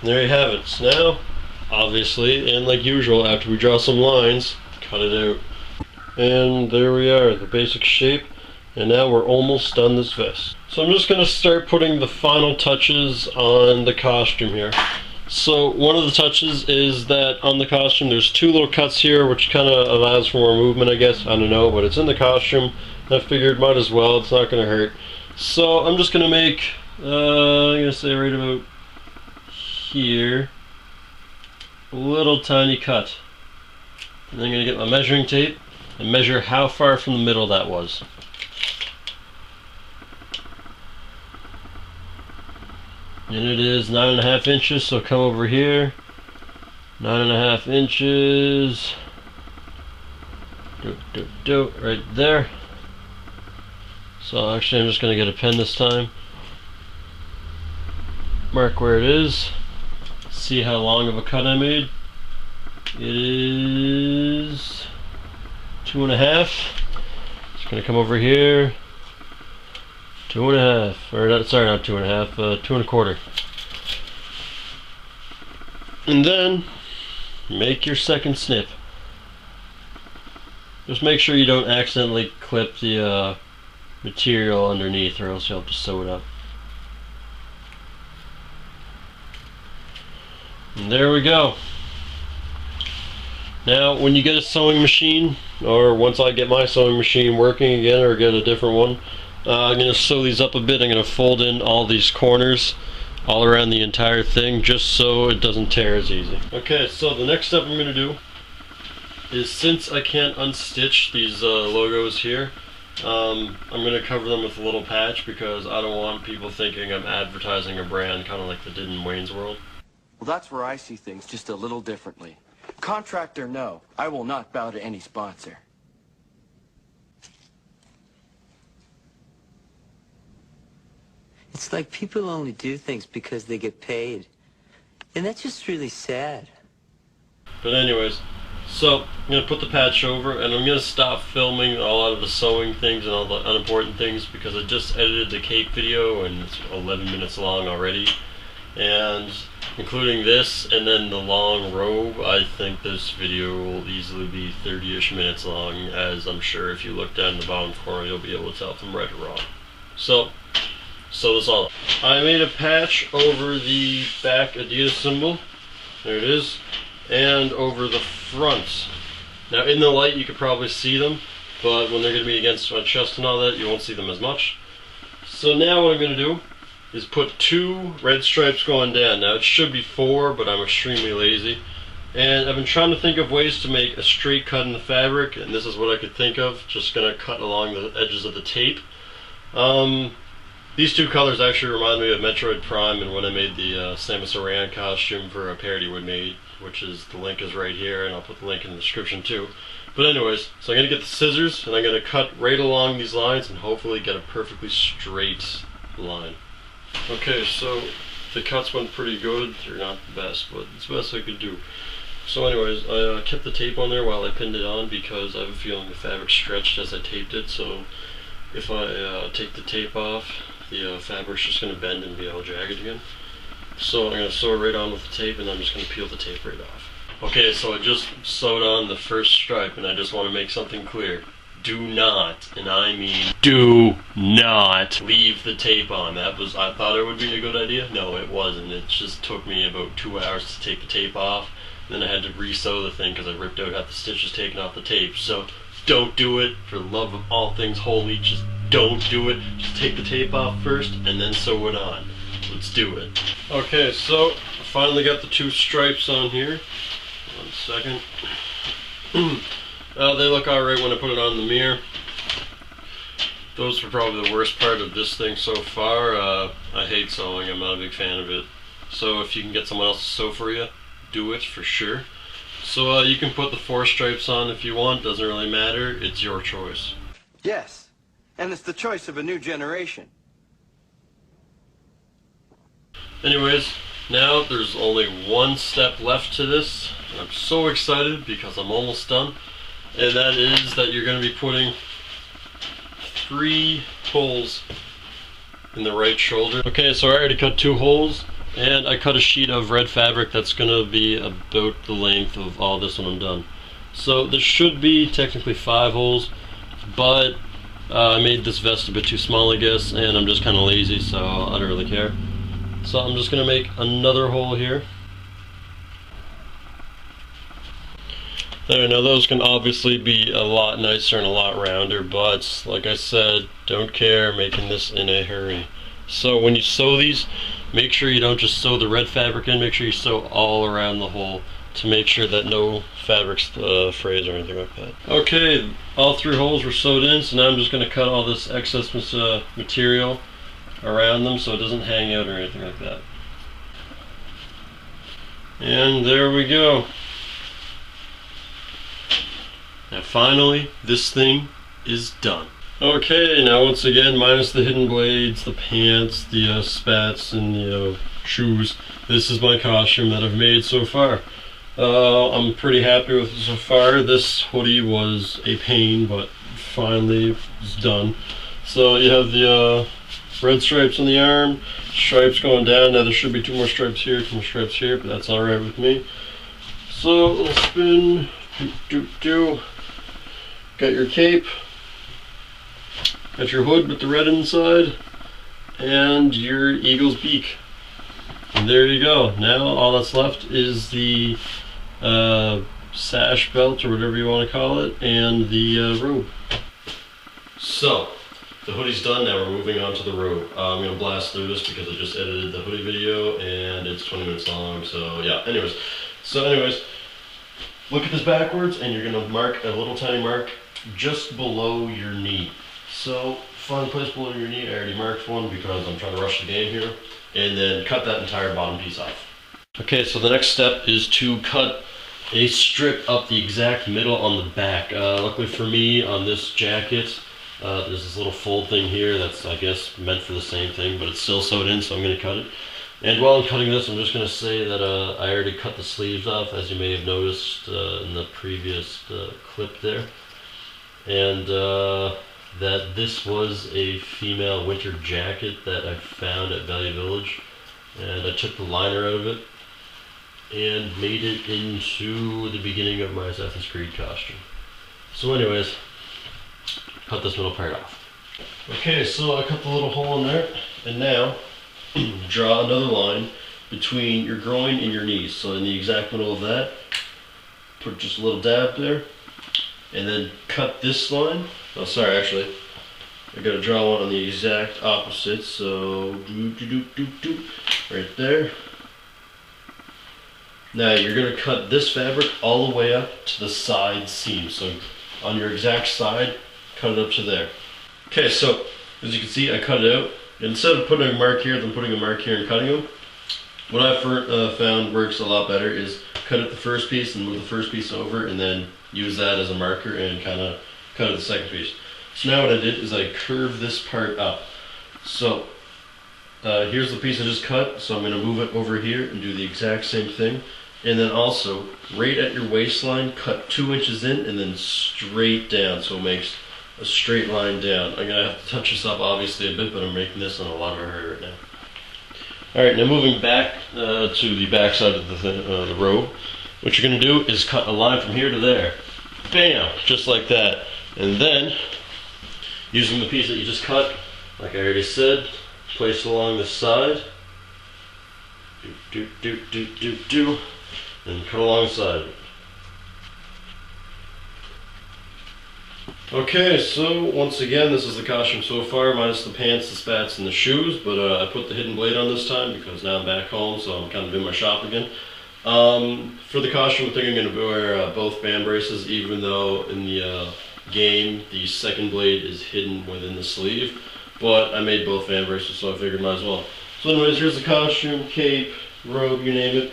there you have it. So now, obviously, and like usual, after we draw some lines, cut it out. And there we are, the basic shape. And now we're almost done this vest. So I'm just going to start putting the final touches on the costume here. So one of the touches is that on the costume there's two little cuts here, which kind of allows for more movement, I guess. I don't know, but it's in the costume. I figured might as well, it's not going to hurt. So I'm just going to make, I'm going to say right about here, a little tiny cut. And then I'm going to get my measuring tape and measure how far from the middle that was. And it is 9.5 inches, so come over here. 9.5 inches. Right there. So actually I'm just going to get a pen this time. Mark where it is. See how long of a cut I made. It is 2.5. Just going to come over here. 2.5, or not, sorry, not 2.5, 2.25. And then make your second snip. Just make sure you don't accidentally clip the material underneath, or else you'll have to sew it up. And there we go. Now, when you get a sewing machine, or once I get my sewing machine working again, or get a different one, I'm going to sew these up a bit. I'm going to fold in all these corners all around the entire thing, just so it doesn't tear as easy. Okay, so the next step I'm going to do is, since I can't unstitch these logos here, I'm going to cover them with a little patch because I don't want people thinking I'm advertising a brand, kind of like they did in Wayne's World. Well, that's where I see things just a little differently. Contract or no, I will not bow to any sponsor. It's like people only do things because they get paid. And that's just really sad. But anyways, so I'm going to put the patch over, and I'm going to stop filming a lot of the sewing things and all the unimportant things because I just edited the cape video and it's 11 minutes long already. And including this and then the long robe, I think this video will easily be 30-ish minutes long, as I'm sure if you look down the bottom corner you'll be able to tell if I'm right or wrong. So this all. I made a patch over the back Adidas symbol. There it is. And over the front. Now in the light you could probably see them, but when they're going to be against my chest and all that, you won't see them as much. So now what I'm going to do is put 2 red stripes going down. Now it should be 4, but I'm extremely lazy. And I've been trying to think of ways to make a straight cut in the fabric, and this is what I could think of. Just going to cut along the edges of the tape. These 2 colors actually remind me of Metroid Prime and when I made the Samus Aran costume for a parody we made, which is, the link is right here, and I'll put the link in the description too. But anyways, so I'm going to get the scissors, and I'm going to cut right along these lines and hopefully get a perfectly straight line. Okay, so the cuts went pretty good. They're not the best, but it's the best I could do. So anyways, I kept the tape on there while I pinned it on because I have a feeling the fabric stretched as I taped it, so if I take the tape off, the fabric's just going to bend and be all jagged again. So I'm going to sew it right on with the tape, and I'm just going to peel the tape right off. Okay, so I just sewed on the first stripe, and I just want to make something clear. Do not, and I mean do not, leave the tape on. I thought it would be a good idea. No, it wasn't. It just took me about 2 hours to take the tape off. Then I had to re-sew the thing because I ripped out half the stitches taken off the tape. So don't do it. For the love of all things holy, just don't do it. Just take the tape off first and then sew it on. Let's do it. Okay, so I finally got the 2 stripes on here. 1 second. They look alright when I put it on the mirror. Those were probably the worst part of this thing so far. I hate sewing. I'm not a big fan of it. So if you can get someone else to sew for you, do it for sure. So you can put the 4 stripes on if you want. Doesn't really matter. It's your choice. Yes, and it's the choice of a new generation. Anyways, now there's only 1 step left to this. I'm so excited because I'm almost done. And that is that you're going to be putting 3 holes in the right shoulder. Okay, so I already cut 2 holes And I cut a sheet of red fabric that's going to be about the length of all this when I'm done. So this should be technically 5 holes, but I made this vest a bit too small, I guess, and I'm just kind of lazy, so I don't really care. So I'm just going to make another hole here. There, now those can obviously be a lot nicer and a lot rounder, but like I said, don't care, making this in a hurry. So when you sew these, make sure you don't just sew the red fabric in, make sure you sew all around the hole to make sure that no fabrics frays or anything like that. Okay, all 3 holes were sewed in, so now I'm just going to cut all this excess material around them so it doesn't hang out or anything like that. And there we go. Now finally, this thing is done. Okay, now once again, minus the hidden blades, the pants, the spats, and the shoes, this is my costume that I've made so far. I'm pretty happy with it so far. This hoodie was a pain, but finally it's done. So you have the red stripes on the arm, stripes going down. Now there should be 2 more stripes here, 2 more stripes here, but that's alright with me. So let's spin. Got your cape, got your hood with the red inside, and your eagle's beak. And there you go. Now all that's left is the sash belt, or whatever you want to call it, and the robe. So, the hoodie's done. Now we're moving on to the robe. I'm going to blast through this because I just edited the hoodie video, and it's 20 minutes long, so yeah. Anyways, look at this backwards, and you're going to mark a little tiny mark just below your knee. So find a place below your knee. I already marked one because I'm trying to rush the game here. And then cut that entire bottom piece off. Okay, so the next step is to cut a strip up the exact middle on the back. Luckily for me, on this jacket, there's this little fold thing here that's, I guess, meant for the same thing, but it's still sewed in, so I'm going to cut it. And while I'm cutting this, I'm just going to say that I already cut the sleeves off, as you may have noticed in the previous clip there. And that this was a female winter jacket that I found at Value Village, and I took the liner out of it and made it into the beginning of my Assassin's Creed costume. So anyways, cut this middle part off. Okay, so I cut the little hole in there, and now draw another line between your groin and your knees. So in the exact middle of that, put just a little dab there, and then cut this line. Oh, sorry, actually, I gotta draw one on the exact opposite, so right there. Now you're gonna cut this fabric all the way up to the side seam. So on your exact side, cut it up to there. Okay, so as you can see, I cut it out. Instead of putting a mark here, then putting a mark here and cutting them, what I found works a lot better is cut at the first piece and move the first piece over, and then use that as a marker and kind of cut at the second piece. So now what I did is I curved this part up. So here's the piece I just cut, so I'm going to move it over here and do the exact same thing. And then also, right at your waistline, cut 2 inches in and then straight down, so it makes a straight line down. I'm going to have to touch this up obviously a bit, but I'm making this in a lot of a hurry right now. Alright, now moving back to the back side of the robe, what you're going to do is cut a line from here to there. Bam! Just like that. And then, using the piece that you just cut, like I already said, place it along the side. And cut along the side. Okay, so once again, this is the costume so far, minus the pants, the spats, and the shoes, but I put the hidden blade on this time because now I'm back home, so I'm kind of in my shop again. For the costume, I think I'm going to wear both band braces, even though in the game the second blade is hidden within the sleeve, but I made both band braces, so I figured might as well. So anyways, here's the costume, cape, robe, you name it.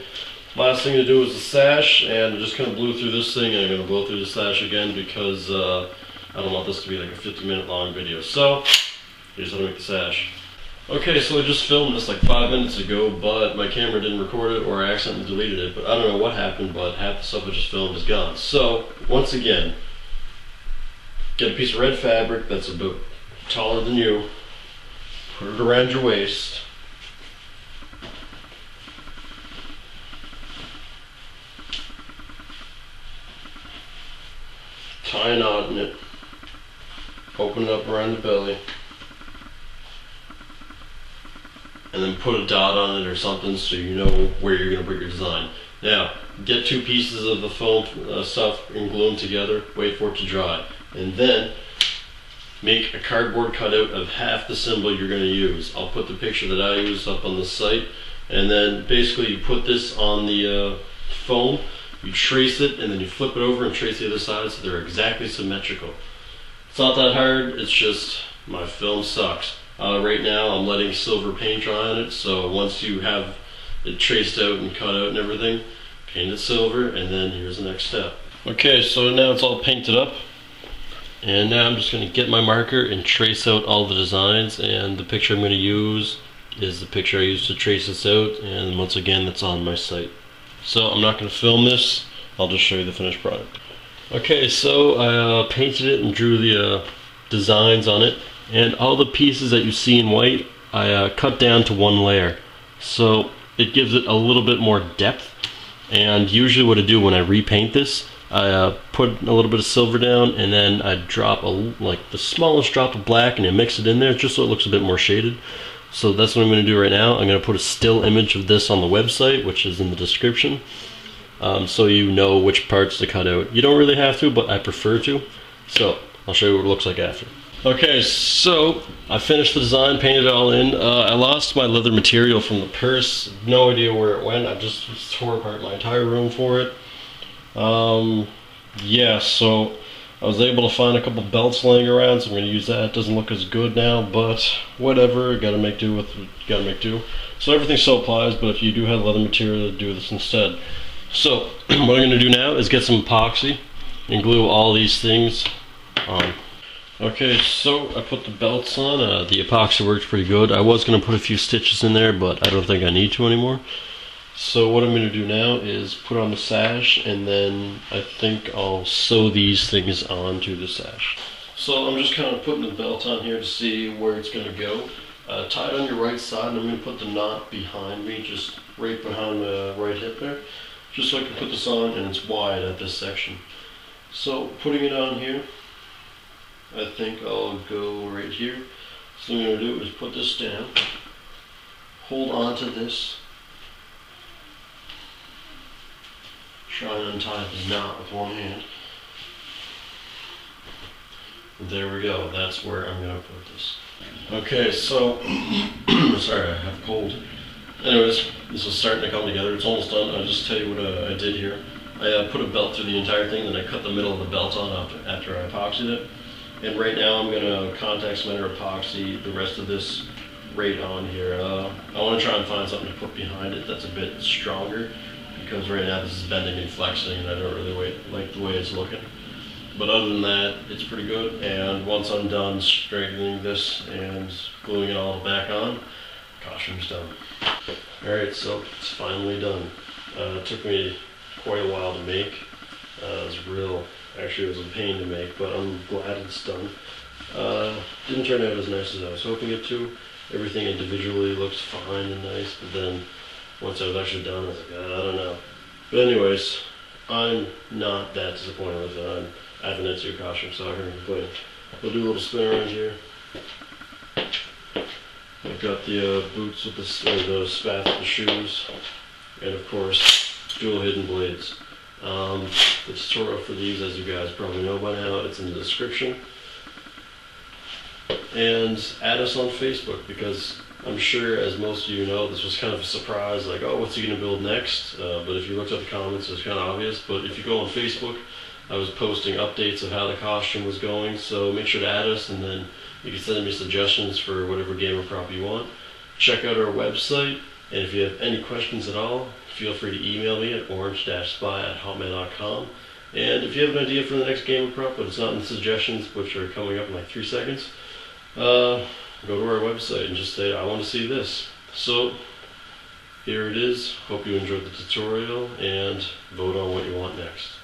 Last thing to do is the sash, and I just kind of blew through this thing, and I'm going to blow through the sash again because I don't want this to be like a 50-minute long video. So, here's how to make the sash. Okay, so I just filmed this like 5 minutes ago, but my camera didn't record it, or I accidentally deleted it, but I don't know what happened, but half the stuff I just filmed is gone. So, once again, get a piece of red fabric that's about taller than you, put it around your waist, tie a knot in it, open it up around the belly, and then put a dot on it or something so you know where you're going to put your design. Now, get 2 pieces of the foam stuff and glue them together, wait for it to dry, and then make a cardboard cutout of half the symbol you're going to use. I'll put the picture that I used up on the site, and then basically you put this on the foam, you trace it, and then you flip it over and trace the other side so they're exactly symmetrical. It's not that hard, it's just my film sucks. Right now I'm letting silver paint dry on it, so once you have it traced out and cut out and everything, paint it silver, and then here's the next step. Okay, so now it's all painted up, and now I'm just going to get my marker and trace out all the designs, and the picture I'm going to use is the picture I used to trace this out, and once again that's on my site. So I'm not going to film this, I'll just show you the finished product. Okay, so I painted it and drew the designs on it, and all the pieces that you see in white I cut down to 1 layer, so it gives it a little bit more depth. And usually what I do when I repaint this, I put a little bit of silver down, and then I drop like the smallest drop of black, and I mix it in there just so it looks a bit more shaded. So that's what I'm going to do right now. I'm going to put a still image of this on the website, which is in the description, so you know which parts to cut out. You don't really have to, but I prefer to. So I'll show you what it looks like after. Okay, so I finished the design, painted it all in. I lost my leather material from the purse. No idea where it went. I just tore apart my entire room for it. Yeah, so I was able to find a couple belts laying around, so I'm going to use that. It doesn't look as good now, but whatever. Gotta make do with what you gotta make do. So everything still applies, but if you do have leather material, do this instead. So what I'm going to do now is get some epoxy and glue all these things on. Okay, so I put the belts on. The epoxy works pretty good. I was going to put a few stitches in there, but I don't think I need to anymore. So what I'm going to do now is put on the sash, and then I think I'll sew these things onto the sash. So I'm just kind of putting the belt on here to see where it's going to go. Tie it on your right side, and I'm going to put the knot behind me, just right behind the right hip there, just so I can put this on, and it's wide at this section. So putting it on here, I think I'll go right here. So what I'm going to do is put this down, hold on to this, try and untie the knot with one hand. There we go, that's where I'm going to put this. Okay, so, sorry, I have a cold. Anyways, this is starting to come together, it's almost done. I'll just tell you what I did here. I put a belt through the entire thing, then I cut the middle of the belt on after I epoxied it. And right now I'm going to contact cement or epoxy the rest of this right on here. I want to try and find something to put behind it that's a bit stronger, because right now this is bending and flexing and I don't really like the way it's looking. But other than that, it's pretty good. And once I'm done straightening this and gluing it all back on, costume's done. Alright, so it's finally done. It took me quite a while to make. Actually, it was a pain to make, but I'm glad it's done. Didn't turn out as nice as I was hoping it to. Everything individually looks fine and nice, but then once I was actually done, I was like, I don't know. But anyways, I'm not that disappointed with it. I have an Ezio costume, so I can't complain. We'll do a little spin around here. I've got the boots with the spats with the shoes, and of course, dual hidden blades. The tutorial for these, as you guys probably know by now, it's in the description. And add us on Facebook, because I'm sure, as most of you know, this was kind of a surprise, like, oh, what's he going to build next? But if you looked at the comments, it's kind of obvious. But if you go on Facebook, I was posting updates of how the costume was going, so make sure to add us, and then you can send me suggestions for whatever game or prop you want. Check out our website, and if you have any questions at all, feel free to email me at orange-spy@hotmail.com. And if you have an idea for the next game or prop, but it's not in the suggestions, which are coming up in like 3 seconds, go to our website and just say, I want to see this. So, here it is. Hope you enjoyed the tutorial, and vote on what you want next.